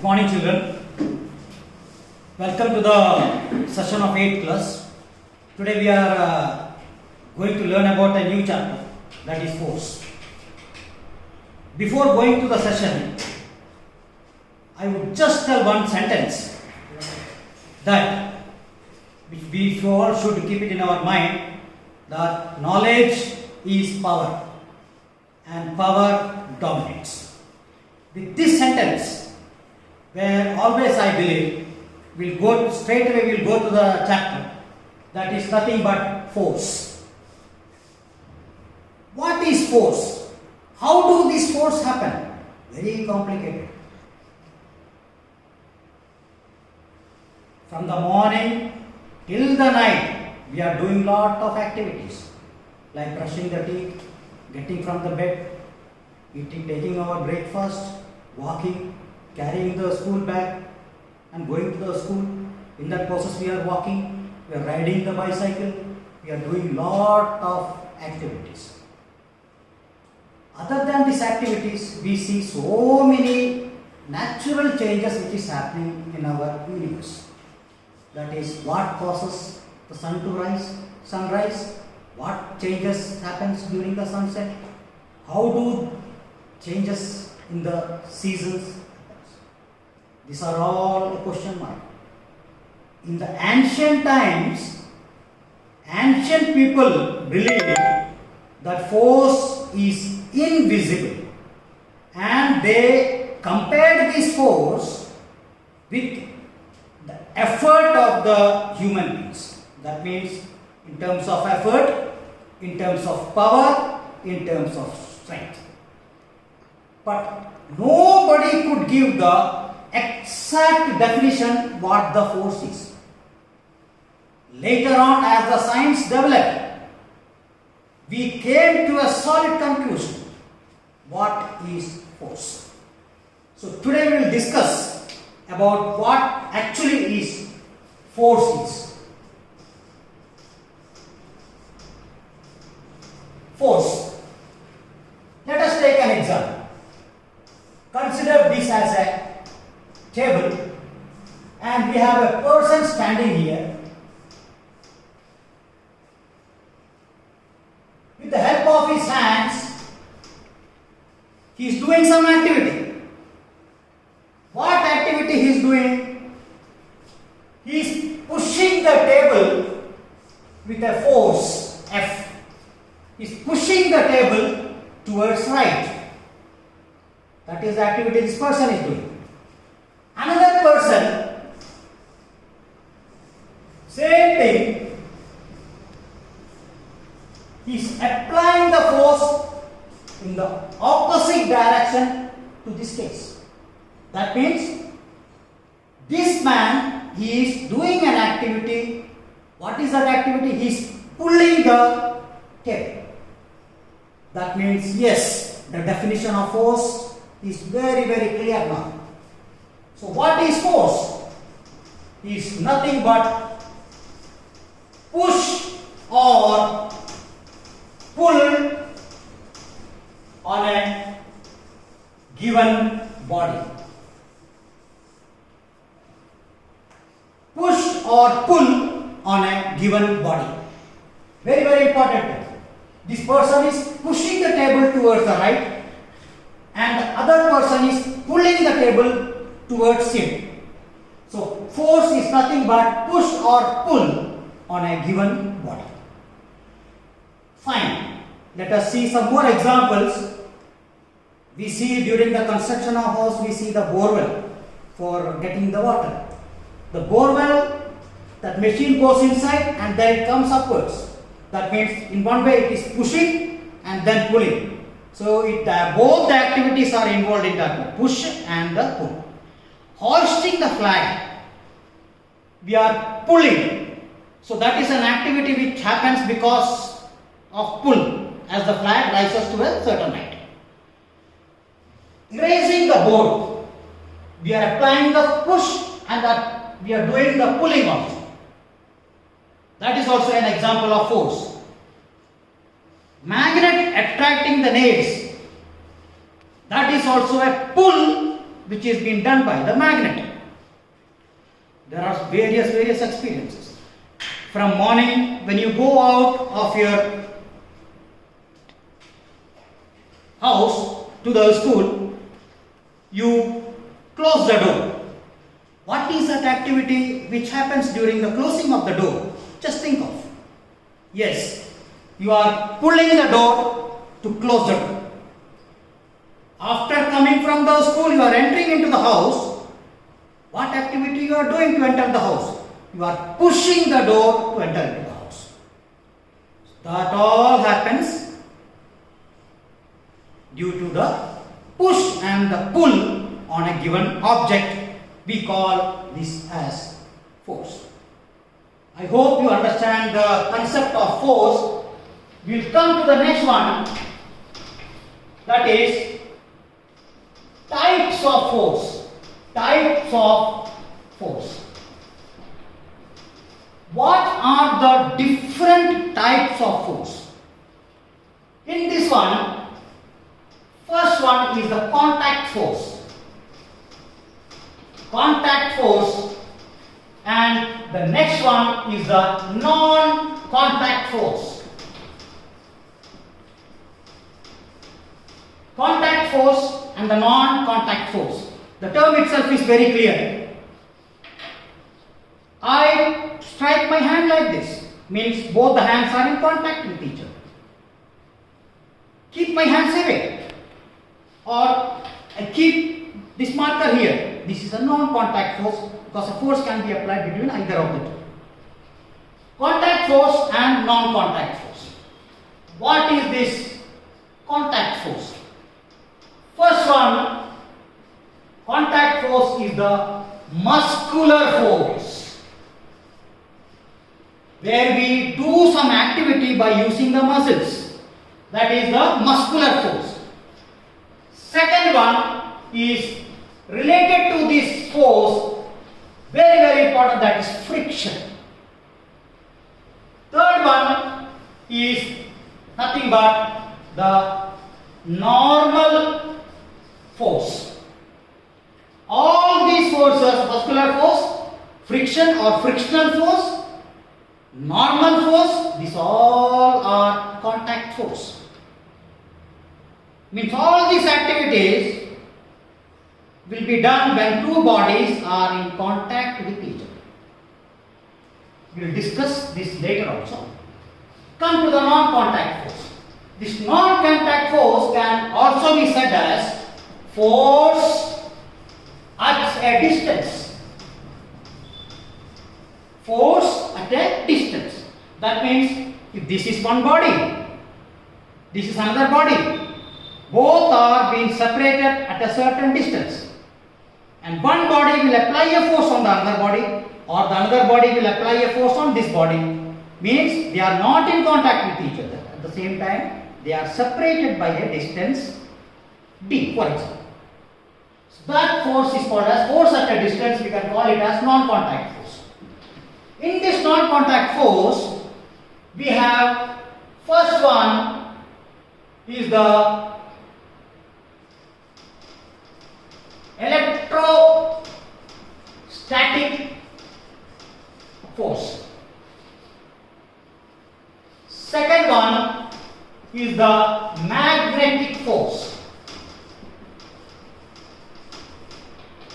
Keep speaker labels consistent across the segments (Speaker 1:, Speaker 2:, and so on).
Speaker 1: Morning children, welcome to the session of 8th class. Today we are going to learn about a new chapter, that is force. Before going to the session, I would just tell one sentence that we all should keep it in our mind, that knowledge is power and power dominates. With this sentence, where always I believe we'll go straight away, we'll go to the chapter that is nothing but force. What is force? How do this force happen? Very complicated. From the morning till the night, we are doing lot of activities like brushing the teeth, getting from the bed, eating, taking our breakfast, walking, carrying the school bag and going to the school. In that process we are walking, we are riding the bicycle, we are doing lot of activities. Other than these activities, we see so many natural changes which is happening in our universe. That is, what causes the sun to rise, sunrise, what changes happens during the sunset, how do changes in the seasons. These are all a question mark. In the ancient times, ancient people believed that force is invisible, and they compared this force with the effort of the human beings. That means in terms of effort, in terms of power, in terms of strength. But nobody could give the exact definition what the force is. Later on, as the science developed, we came to a solid conclusion. What is force? So today we will discuss about what actually is force is. Force. Let us take an example. Consider this as a table, and we have a person standing here. With the help of his hands, he is doing some activity. What activity he is doing? He is pushing the table with a force F. He is pushing the table towards right. That is the activity this person is doing. Another person, same thing, he is applying the force in the opposite direction to this case. That means this man, he is doing an activity. What is that activity? He is pulling the table. That means, yes, the definition of force is very, very clear now. So what is force? Is nothing but push or pull on a given body. Push or pull on a given body. Very, very important. This person is pushing the table towards the right, and the other person is pulling the table towards him. So force is nothing but push or pull on a given body. Fine. Let us see some more examples. We see during the construction of house, we see the borewell for getting the water. The borewell, that machine goes inside and then it comes upwards. That means in one way it is pushing and then pulling. So both the activities are involved in that, push and the pull. Hoisting the flag, we are pulling. So that is an activity which happens because of pull, as the flag rises to a certain height. Raising the board, we are applying the push and we are doing the pulling also. That is also an example of force. Magnet attracting the nails, that is also a pull which is being done by the magnet. There are various experiences. From morning, when you go out of your house to the school, you close the door. What is that activity which happens during the closing of the door? Just think of. Yes, you are pulling the door to close the door. After coming from the school, you are entering into the house. What activity you are doing to enter the house? You are pushing the door to enter into the house. That all happens due to the push and the pull on a given object. We call this as force. I hope you understand the concept of force. We will come to the next one, that is types of force. Types of force. What are the different types of force? In this one, first one is the contact force. Contact force, and the next one is the non-contact force. Contact force and the non-contact force. The term itself is very clear. I strike my hand like this, means both the hands are in contact with each other. Keep my hands away, or I keep this marker here. This is a non-contact force because a force can be applied between either of the two. Contact force and non-contact force. What is this contact force? First one, contact force is the muscular force, where we do some activity by using the muscles. That is the muscular force. Second one is related to this force, very important, that is friction. Third one is nothing but the normal force. All these forces, muscular force, friction or frictional force, normal force, these all are contact force. Means all these activities will be done when two bodies are in contact with each other. We will discuss this later also. Come to the non-contact force. This non-contact force can also be said as force at a distance. Force at a distance. That means if this is one body, this is another body, both are being separated at a certain distance. And one body will apply a force on the other body, or the other body will apply a force on this body. Means they are not in contact with each other. At the same time, they are separated by a distance d, for example. So that force is called as force at a distance. We can call it as non-contact force. In this non-contact force, we have first one is the electrostatic force. Second one is the magnetic force.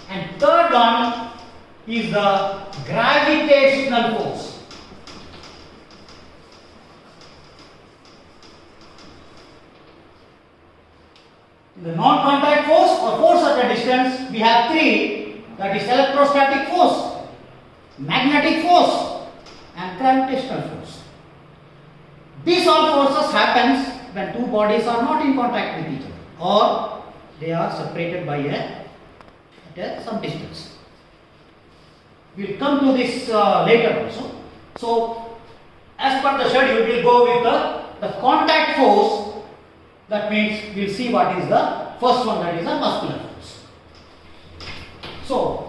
Speaker 1: And third one is the gravitational force. In the non-contact force or force at a distance, we have three, that is electrostatic force, magnetic force and gravitational force. These all forces happens when two bodies are not in contact with each other, or they are separated by some distance. We will come to this later also. So, as per the schedule, we will go with the contact force. That means we will see what is the first one, that is the muscular force. So,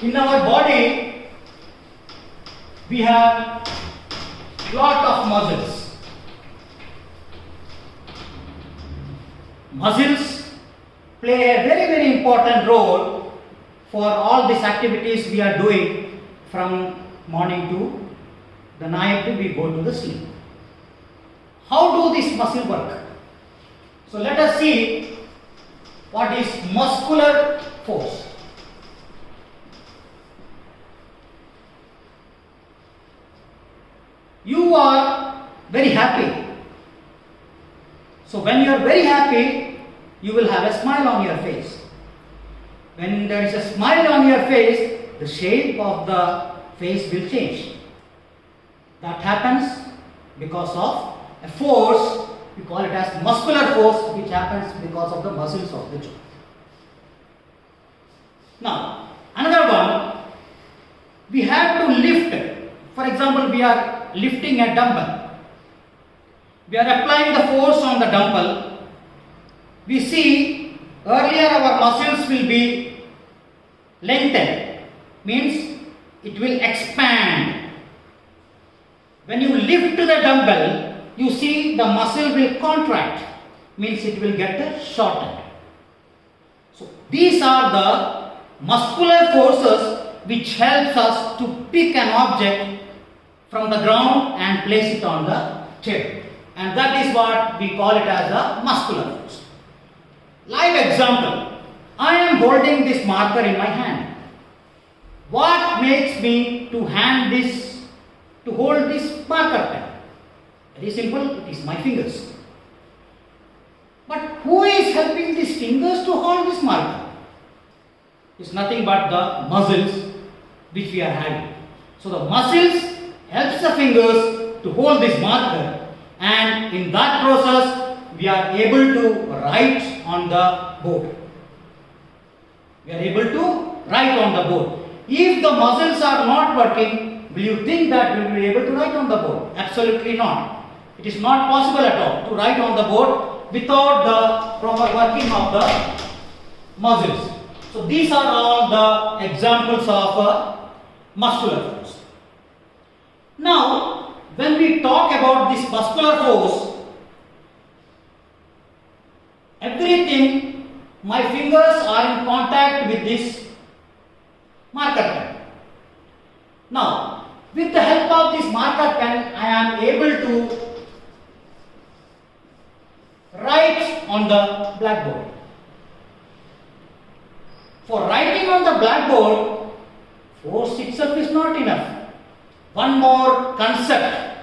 Speaker 1: in our body, we have lot of muscles. Muscles play a very important role for all these activities we are doing from morning to the night we go to the sleep. How do this muscle work? So let us see what is muscular force. You are very happy. So when you are very happy, you will have a smile on your face. When there is a smile on your face, the shape of the face will change. That happens because of a force, we call it as muscular force, which happens because of the muscles of the jaw. Now, another one, we have to lift. For example, we are lifting a dumbbell. We are applying the force on the dumbbell. We see earlier our muscles will be lengthened, means it will expand. When you lift the dumbbell, you see the muscle will contract, means it will get shortened. So these are the muscular forces which helps us to pick an object from the ground and place it on the table. And that is what we call it as a muscular force. Live example, I am holding this marker in my hand. What makes me to hold this marker pen? Very simple, it is my fingers. But who is helping these fingers to hold this marker? It's nothing but the muscles which we are having. So the muscles helps the fingers to hold this marker, and in that process we are able to write on the board. We are able to write on the board. If the muscles are not working, will you think that we will be able to write on the board? Absolutely not. It is not possible at all to write on the board without the proper working of the muscles. So these are all the examples of muscular force. Now, when we talk about this muscular force, everything, my fingers are in contact with this marker pen. Now, with the help of this marker pen, I am able to write on the blackboard. For writing on the blackboard, force itself is not enough. One more concept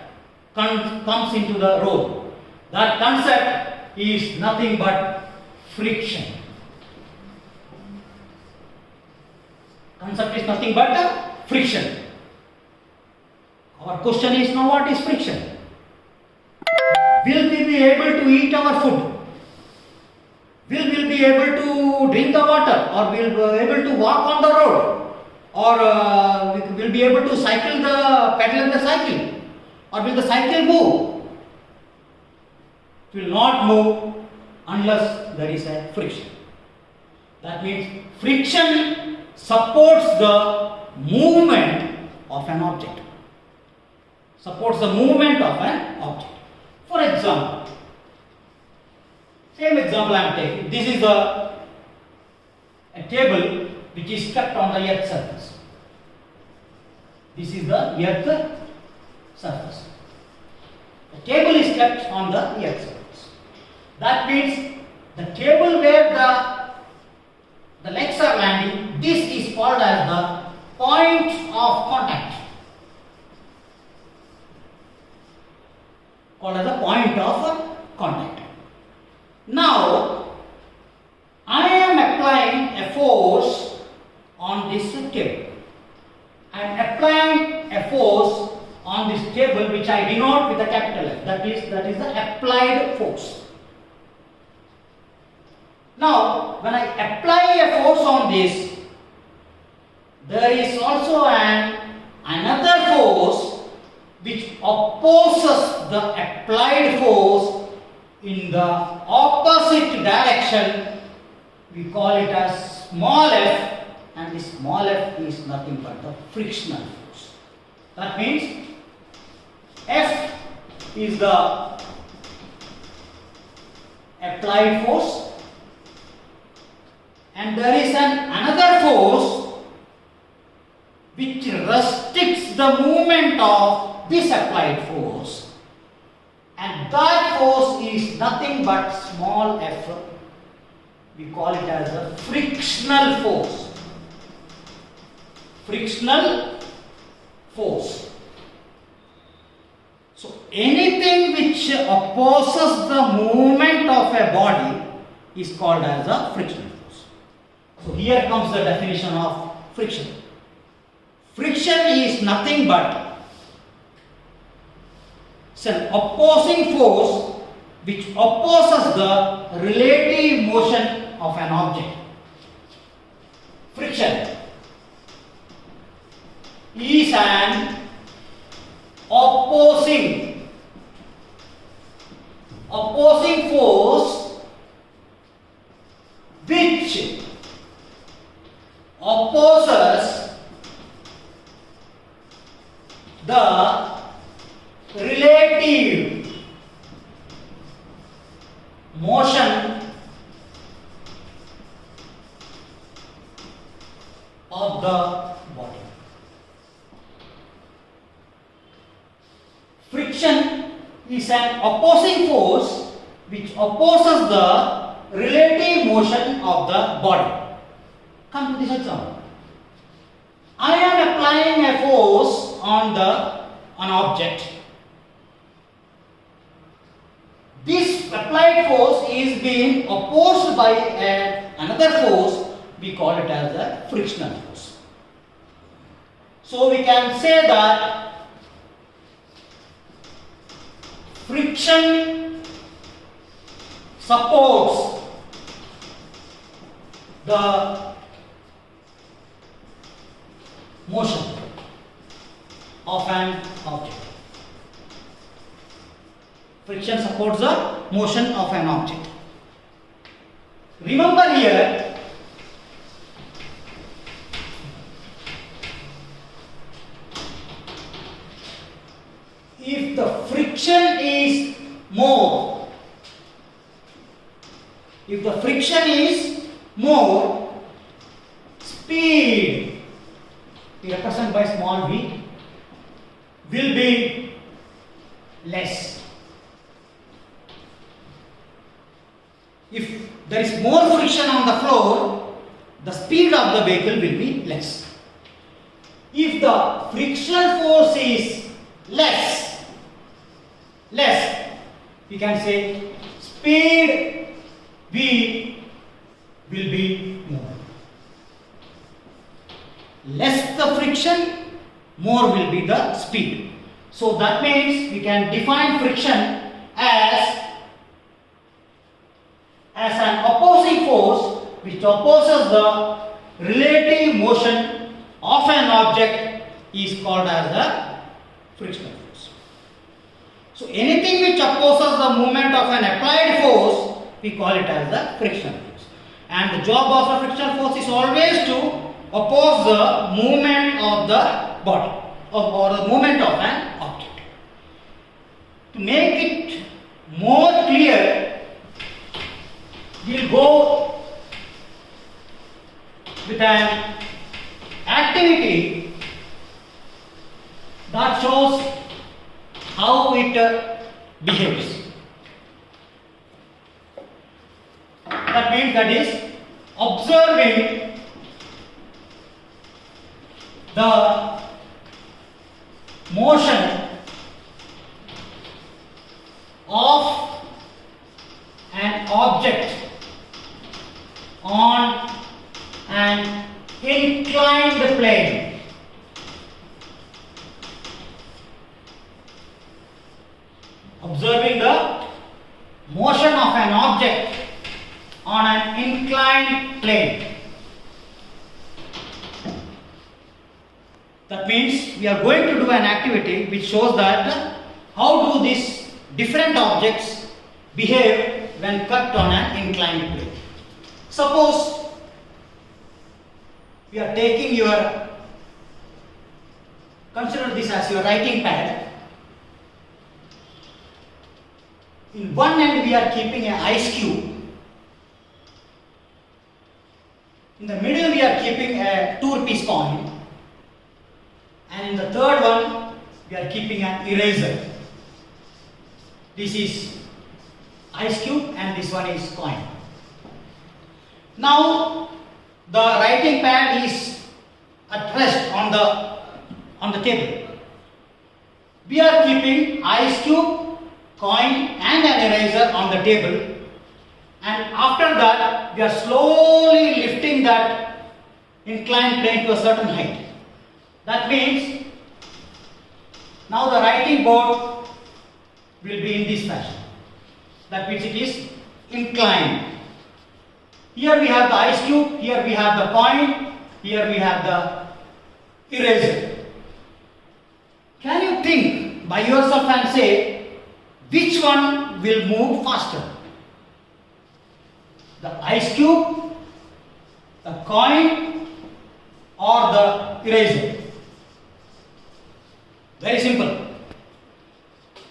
Speaker 1: comes into the role. That concept is nothing but friction. Concept is nothing but friction. Our question is now, what is friction? Will we be able to eat our food? Will we be able to drink the water? Or will we be able to walk on the road? Or we will be able to pedal the cycle? Or will the cycle move? It will not move unless there is a friction. That means friction supports the movement of an object. Supports the movement of an object. For example, same example I am taking. This is a table which is kept on the earth surface. This is the earth surface. The table is kept on the earth surface. That means the table where the legs are landing, this is called as the point of contact. Called as the point of contact. Now, I am applying a force on this table. I am applying a force on this table which I denote with a capital F. That is the applied force. Now, when I apply a force on this, there is also another force which opposes the applied force in the opposite direction. We call it as small f, and this small f is nothing but the frictional force. That means F is the applied force and there is another force which restricts the movement of this applied force, and that force is nothing but small f. We call it as a frictional force. Frictional force. So anything which opposes the movement of a body is called as a frictional force. So here comes the definition of friction. Friction is nothing but an opposing force which opposes the relative motion of an object. Friction is an opposing force which opposes the relative motion of the body. Friction is an opposing force which opposes the relative motion of the body. Come to this example. I am applying a force on an object. This applied force is being opposed by another force. We call it as a frictional force. So we can say that friction supports the motion of an object. Friction supports the motion of an object. Remember here, if the friction is more, speed, represented by small v, will be less. If there is more friction on the floor, the speed of the vehicle will be less. If the frictional force is less, we can say speed v will be more. Less the friction, more will be the speed. So that means we can define friction as an opposing force which opposes the relative motion of an object is called as a frictional force. So anything which opposes the movement of an applied force, we call it as a frictional force. And the job of a frictional force is always to oppose the movement of the body or the movement of an object. To make it more clear, we will go with an activity that shows how it behaves. That means that is observing the motion of an object on an inclined plane. Observing the motion of an object on an inclined plane. That means we are going to do an activity which shows that how do these different objects behave when cut on an inclined plane. Suppose you are taking your, consider this as your writing pad. In one end we are keeping an ice cube In the middle we are keeping a 2 rupees coin, and in the third one we are keeping an eraser. This is ice cube and this one is coin. Now the writing pad is at rest on the table. We are keeping ice cube, coin and an eraser on the table, and after that we are slowly lifting that inclined plane to a certain height. That means now the writing board will be in this fashion. That means it is inclined. Here we have the ice cube, here we have the coin, here we have the eraser. Can you think by yourself and say which one will move faster? The ice cube, the coin or the eraser? Very simple.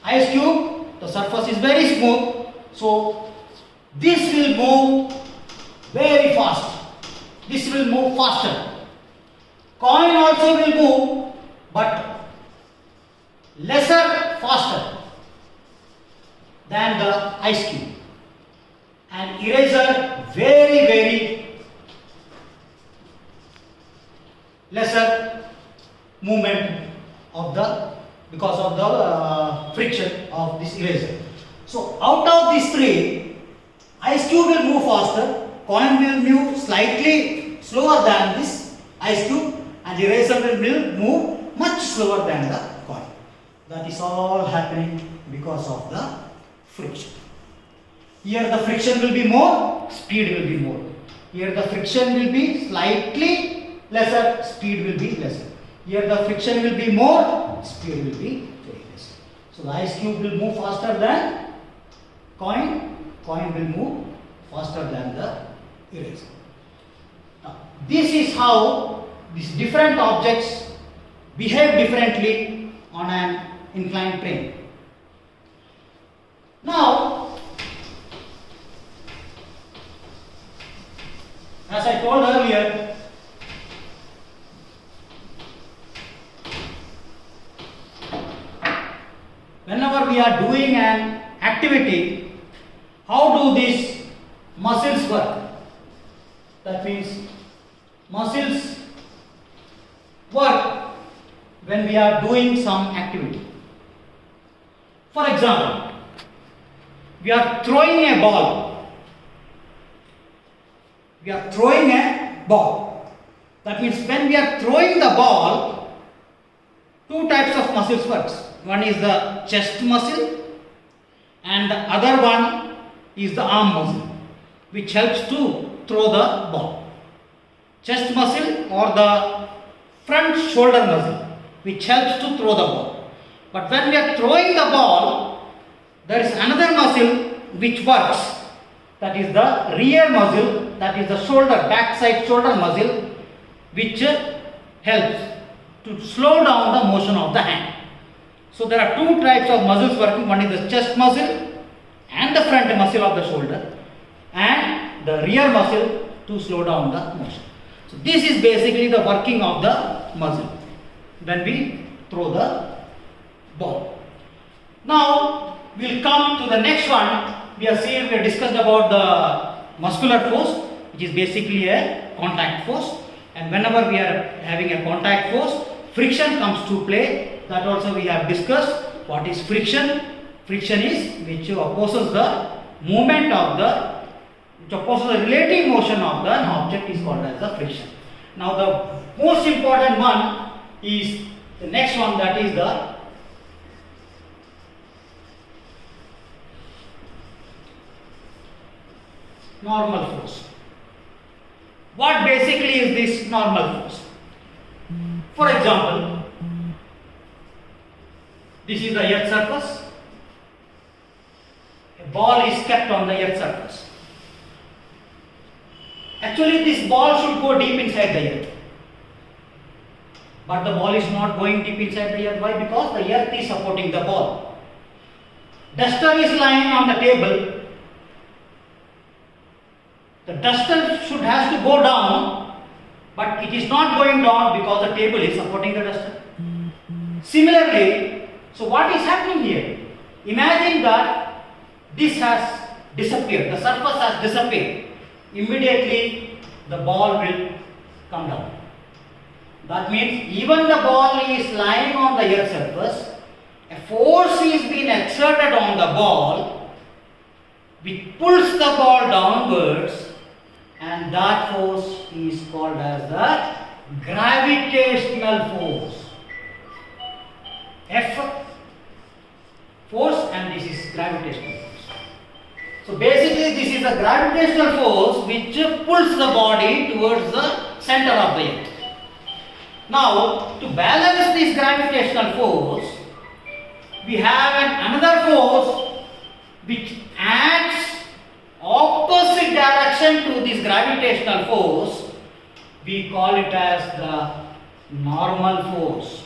Speaker 1: Ice cube, the surface is very smooth, so this will move very fast. This will move faster. Coin also will move, but lesser faster than the ice cube. And eraser very lesser movement of because of the friction of this eraser. So out of these three, ice cube will move faster, coin will move slightly slower than this ice cube, and eraser will move much slower than the coin. That is all happening because of the friction. Here the friction will be more, speed will be more. Here the friction will be slightly lesser, speed will be lesser. Here the friction will be more, speed will be very less. So the ice cube will move faster than coin, coin will move faster than the eraser. Now, this is how these different objects behave differently on an inclined plane. Now, as I told earlier, whenever we are doing an activity, how do these muscles work? That means muscles work when we are doing some activity. For example, we are throwing a ball. We are throwing a ball. That means when we are throwing the ball, two types of muscles works. One is the chest muscle and the other one is the arm muscle, which helps to throw the ball. Chest muscle or the front shoulder muscle, which helps to throw the ball. But when we are throwing the ball, there is another muscle which works. That is the rear muscle, that is the shoulder, backside shoulder muscle, which helps to slow down the motion of the hand. So there are two types of muscles working. One is the chest muscle and the front muscle of the shoulder, and the rear muscle to slow down the motion. So this is basically the working of the muscle when we throw the ball. Now we will come to the next one. We have discussed about the muscular force, which is basically a contact force, and whenever we are having a contact force, friction comes to play. That also we have discussed. What is friction? Friction is which opposes the movement of which opposes the relative motion of an object is called as the friction. Now the most important one is the next one, that is the normal force. What basically is this normal force? For example, this is the earth surface. A ball is kept on the earth surface. Actually, this ball should go deep inside the earth. But the ball is not going deep inside the earth. Why? Because the earth is supporting the ball. Duster is lying on the table. The duster has to go down but it is not going down because the table is supporting the duster. Similarly, so what is happening here? Imagine that this has disappeared, the surface has disappeared. Immediately the ball will come down. That means even the ball is lying on the earth surface, a force is being exerted on the ball which pulls the ball downwards, and that force is called as the gravitational force. F force, and this is gravitational force. So basically this is a gravitational force which pulls the body towards the center of the earth. Now to balance this gravitational force, we have another force which acts opposite direction to this gravitational force. We call it as the normal force.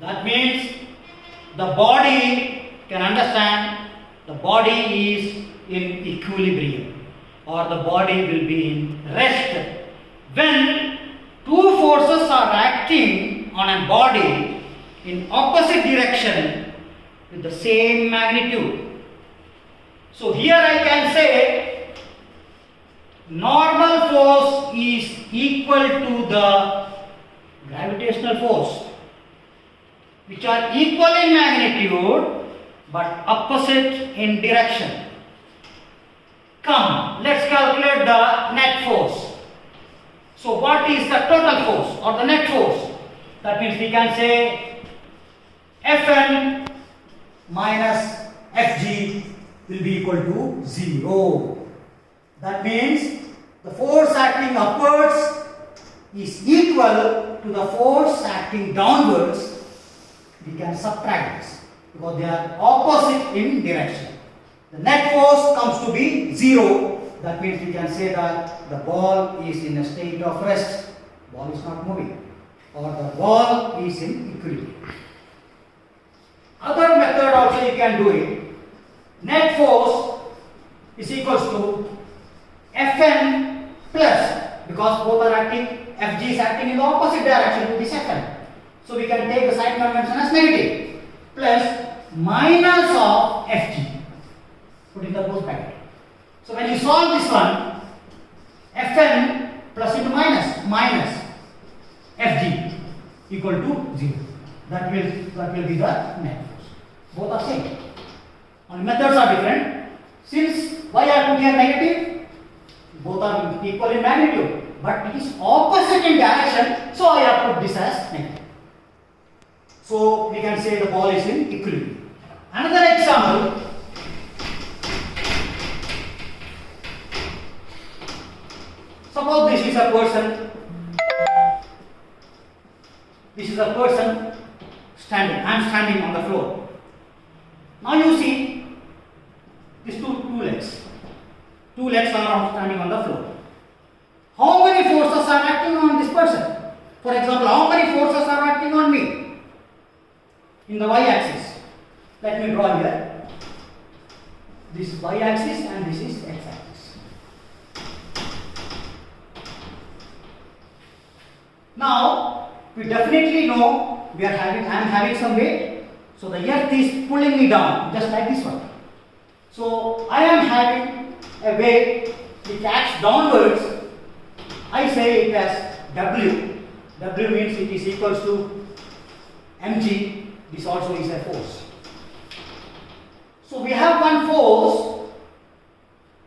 Speaker 1: That means the body, can understand, the body is in equilibrium, or the body will be in rest. When two forces are acting on a body in opposite direction with the same magnitude. So here I can say normal force is equal to the gravitational force, which are equal in magnitude but opposite in direction. Come, let's calculate the net force. So what is the total force or the net force? That means we can say Fn minus Fg will be equal to 0. That means the force acting upwards is equal to the force acting downwards. We can subtract this because they are opposite in direction. The net force comes to be 0. That means we can say that the ball is in a state of rest. Ball is not moving, or the ball is in equilibrium. Other method also you can do it. Net force is equals to Fn plus, because both are acting, Fg is acting in the opposite direction to this Fn. So we can take the sign convention as negative, plus minus of Fg, put in the close bracket. So when you solve this one, Fn plus into minus Fg equal to 0. That will be the net force. Both are same. Only methods are different. Since y are put here negative, both are equal in magnitude, but it is opposite in direction, so I have put this as negative. So we can say the ball is in equilibrium. Another example. Suppose this is a person. This is a person standing. I am standing on the floor. Now you see these two legs. Two legs are standing on the floor. How many forces are acting on this person? For example, how many forces are acting on me? In the y-axis. Let me draw here. This is y-axis and this is x-axis. Now we definitely know I am having some weight, so the earth is pulling me down, just like this one. So I am having a weight which acts downwards. I say it as W. W means it is equals to mg. This also is a force. So we have one force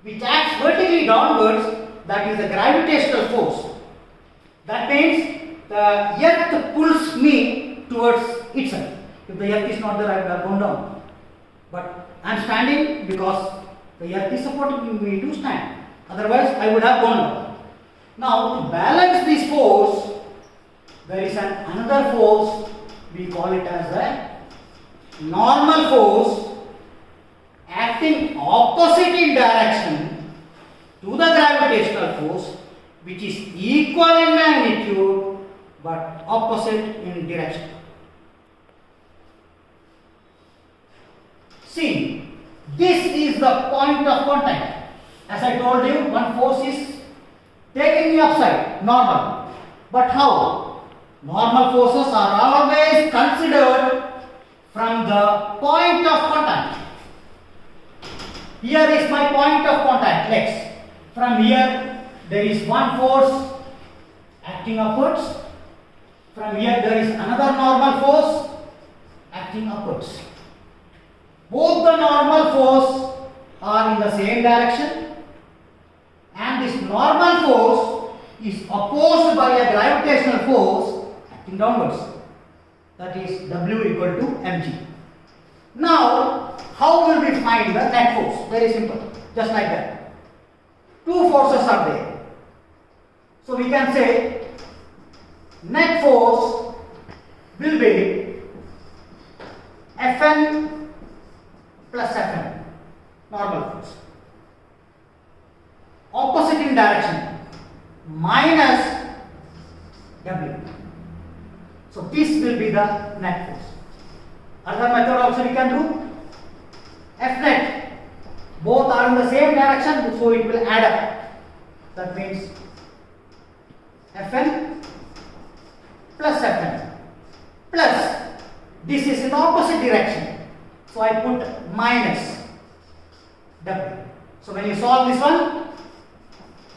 Speaker 1: which acts vertically downwards, that is the gravitational force. That means the earth pulls me towards itself. If the earth is not there, I would have gone down. But I am standing because the earth is supporting me to stand. Otherwise, I would have gone down. Now, to balance this force, there is another force. We call it as the normal force, acting opposite in direction to the gravitational force, which is equal in magnitude but opposite in direction. See, this is the point of contact. As I told you, one force is taking me upside, normal. But how? Normal forces are always considered from the point of contact. Here is my point of contact, X. From here, there is one force acting upwards. From here, there is another normal force acting upwards. Both the normal force are in the same direction, and this normal force is opposed by a gravitational force acting downwards. That is W equal to mg. Now, how will we find the net force? Very simple, just like that. Two forces are there. So we can say net force will be Fn plus Fn, normal force. Opposite in direction, minus W. So this will be the net force. Other method also we can do. F net, both are in the same direction, so it will add up. That means Fn plus Fn plus, this is in opposite direction, so I put minus W. So when you solve this one,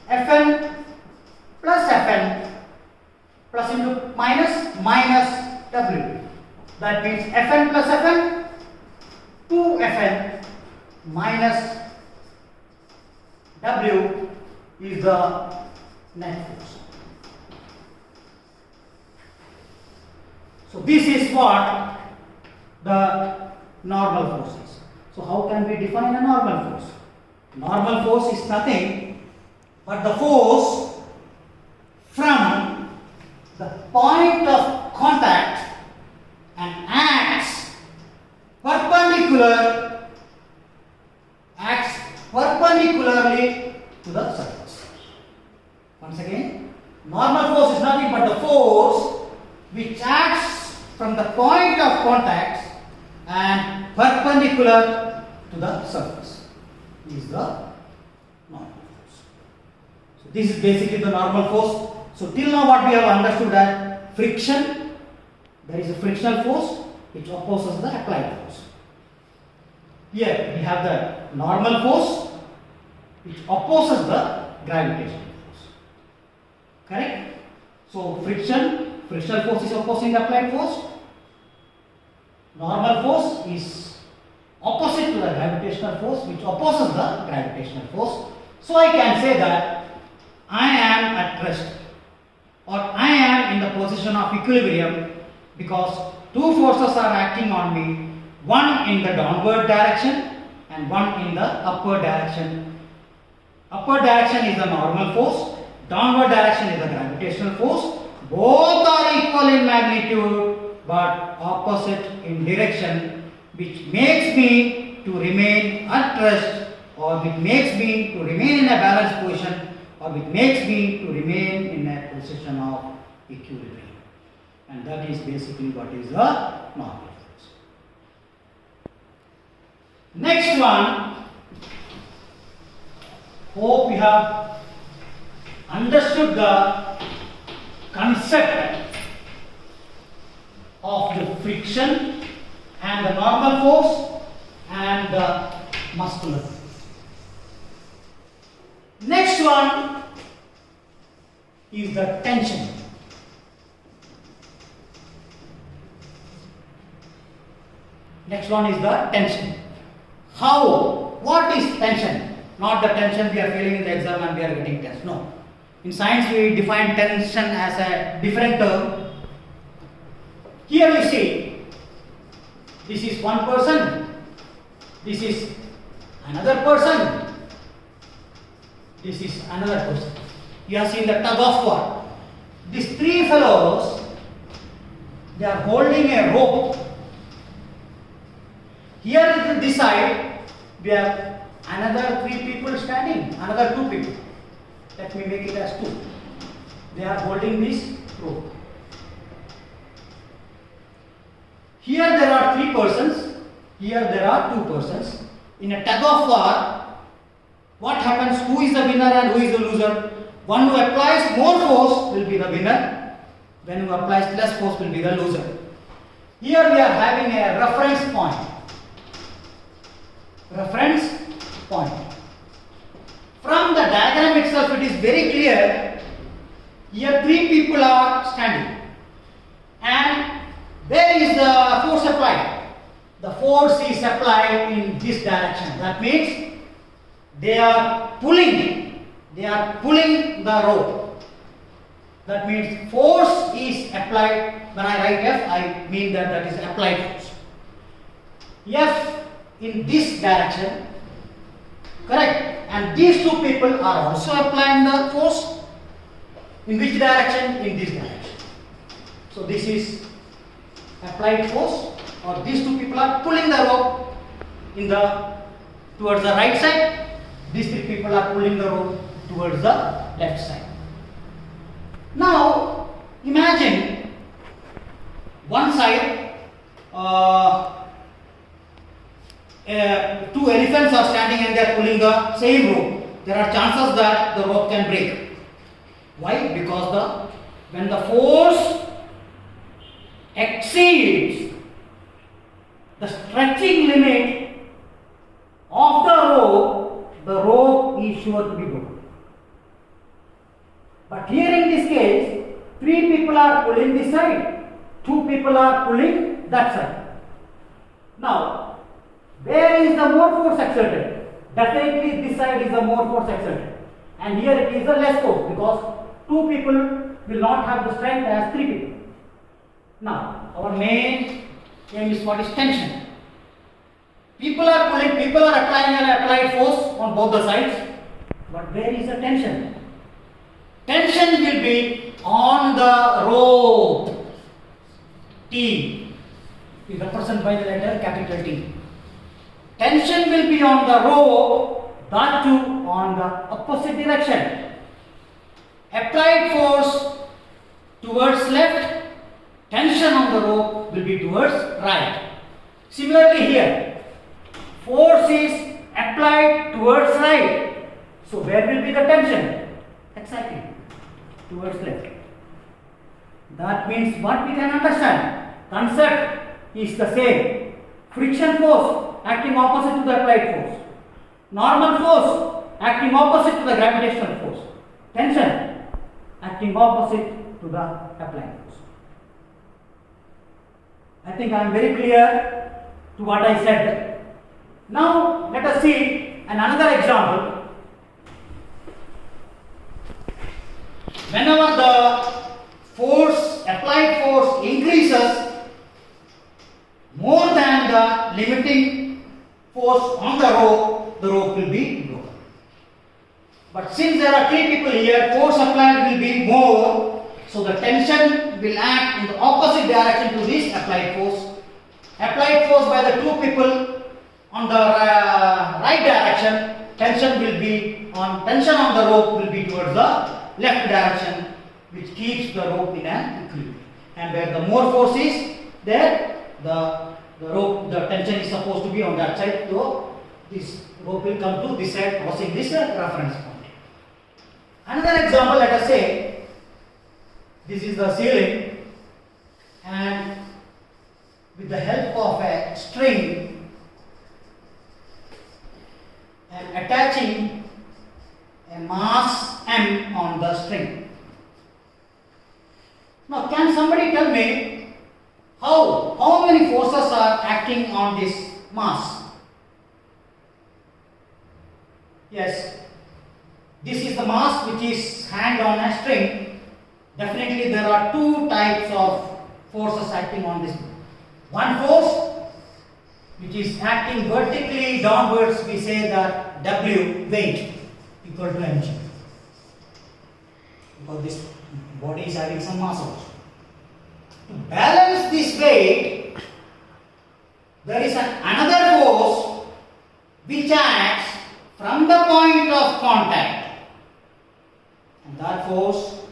Speaker 1: Fn plus Fn plus into minus W. That means Fn plus Fn, 2Fn minus W is the net force. So this is what the normal force is. So how can we define a normal force? Normal force is nothing but the force from the point of contact and acts perpendicularly to the surface. Once again, normal force is nothing but the force which acts from the point of contact and perpendicular to the surface is the normal force. So this is basically the normal force. So till now what we have understood that friction, there is a frictional force which opposes the applied force. Here we have the normal force which opposes the gravitational force. Correct? So frictional force is opposing the applied force. Normal force is opposite to the gravitational force which opposes the gravitational force. So I can say that I am at rest, or I am in the position of equilibrium, because two forces are acting on me, one in the downward direction and one in the upward direction. Upward direction is the normal force, downward direction is the gravitational force. Both are equal in magnitude but opposite in direction, which makes me to remain at rest, or which makes me to remain in a balanced position, or which makes me to remain in a position of equilibrium. And that is basically what is the normal force. Next one, hope you have understood the concept of the friction and the normal force and the muscular force. Next one is the tension. Next one is the tension. How? What is tension? Not the tension we are feeling in the exam and we are getting tense. No. In science we define tension as a different term. Here you see, this is one person, this is another person, this is another person. You have seen the tug of war. These three fellows, they are holding a rope. Here at this side, we have another three people standing, another two people. Let me make it as two. They are holding this rope. Here there are three persons, here there are two persons. In a tug of war, what happens? Who is the winner and who is the loser? one who applies more force will be the winner, one who applies less force will be the loser. Here we are having a reference point. Reference point. From the diagram itself it is very clear. Here three people are standing and there is the force applied. The force is applied in this direction. That means they are pulling the rope. That means force is applied. When I write F, I mean that is applied force. F in this direction, correct? And these two people are also applying the force. In which direction? In this direction. So this is applied force, or these two people are pulling the rope towards the right side. These three people are pulling the rope towards the left side. Now imagine one side, two elephants are standing and they are pulling the same rope. There are chances that the rope can break. Why? Because when the force exceeds the stretching limit of the rope is sure to be broken. But here in this case, three people are pulling this side, two people are pulling that side. Now, where is the more force exerted? Definitely this side is the more force exerted. And here it is the less force because two people will not have the strength as three people. Now, our main aim is what is tension. People are pulling, people are applying an applied force on both the sides. But where is the tension? Tension will be on the rope. T is represented by the letter capital T. Tension will be on the rope, that too on the opposite direction. Applied force towards left, tension on the rope will be towards right. Similarly here, force is applied towards right. So where will be the tension? Exactly, towards left. That means what we can understand, concept is the same. Friction force acting opposite to the applied force. Normal force acting opposite to the gravitational force. Tension acting opposite to the applied force. I think I am very clear to what I said. Now let us see another example. Whenever the force, applied force increases more than the limiting force on the rope will be broken. But since there are three people here, force applied will be more, so the tension will act in the opposite direction to this applied force. Applied force by the two people on the right direction, tension on the rope will be towards the left direction, which keeps the rope in an equilibrium. And where the more force is there, the tension is supposed to be on that side, so this rope will come to this side crossing this reference point. Another example, let us say this is the ceiling, and with the help of a string I am attaching a mass m on the string. Now can somebody tell me how many forces are acting on this mass? Yes, this is the mass which is hanged on a string. Definitely there are two types of forces acting on this. One force which is acting vertically downwards, we say that W, weight, equal to mg, because this body is having some mass also. To balance this weight, there is another force which acts from the point of contact, and that force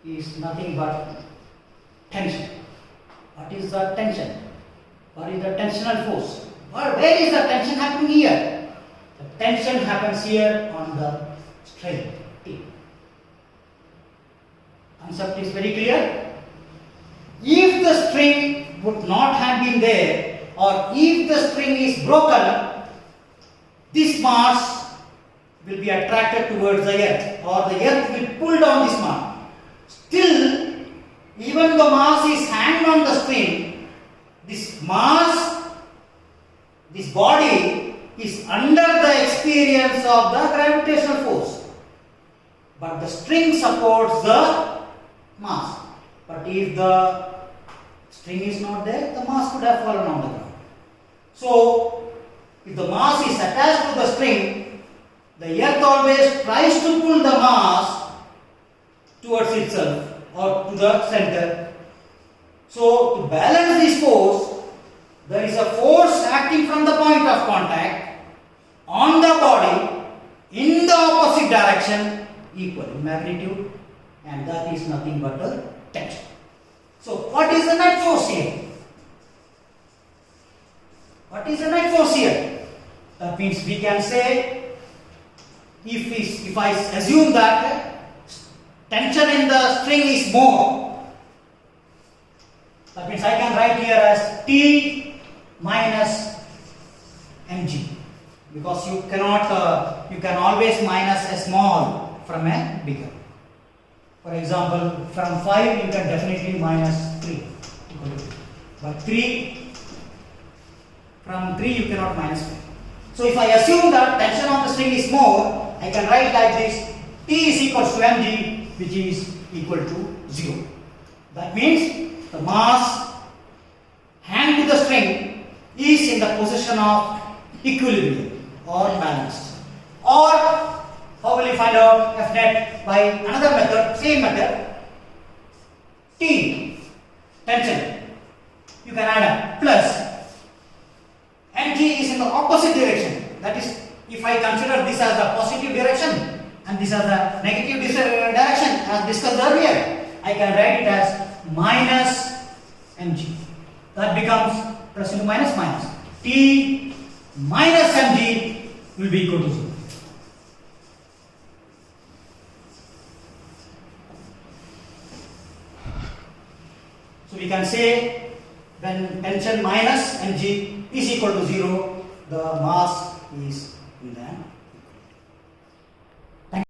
Speaker 1: is nothing but tension. What is the tension? What is the tensional force? Where is the tension happening here? The tension happens here on the string T. Concept is very clear. If the string would not have been there, or if the string is broken, this mass will be attracted towards the earth, or the earth will pull down this mass. Still, even the mass is hanged on the string, this mass, this body is under the experience of the gravitational force. But the string supports the mass. But if the string is not there, the mass could have fallen on the ground. So, if the mass is attached to the string, the earth always tries to pull the mass towards itself or to the center. So, to balance this force, there is a force acting from the point of contact on the body in the opposite direction, equal in magnitude, and that is nothing but a tension. So, what is the net force here? What is the net force here? That means we can say, if I assume that tension in the string is more, that means I can write here as T minus mg, because you cannot, you can always minus a small from a bigger. For example, from 5 you can definitely minus 3, but 3, from 3 you cannot minus 5. So if I assume that tension on the string is more, I can write like this: T is equals to mg, which is equal to 0. That means the mass hanged to the string is in the position of equilibrium or balanced. Or how will you find out F net? By another method, same method. T, tension, you can add a plus. Mg is in the opposite direction. That is, if I consider this as the positive direction and this as the negative direction as discussed earlier, I can write it as minus mg. That becomes plus into minus minus. T minus mg will be equal to 0. So we can say when tension minus mg is equal to 0, the mass is in the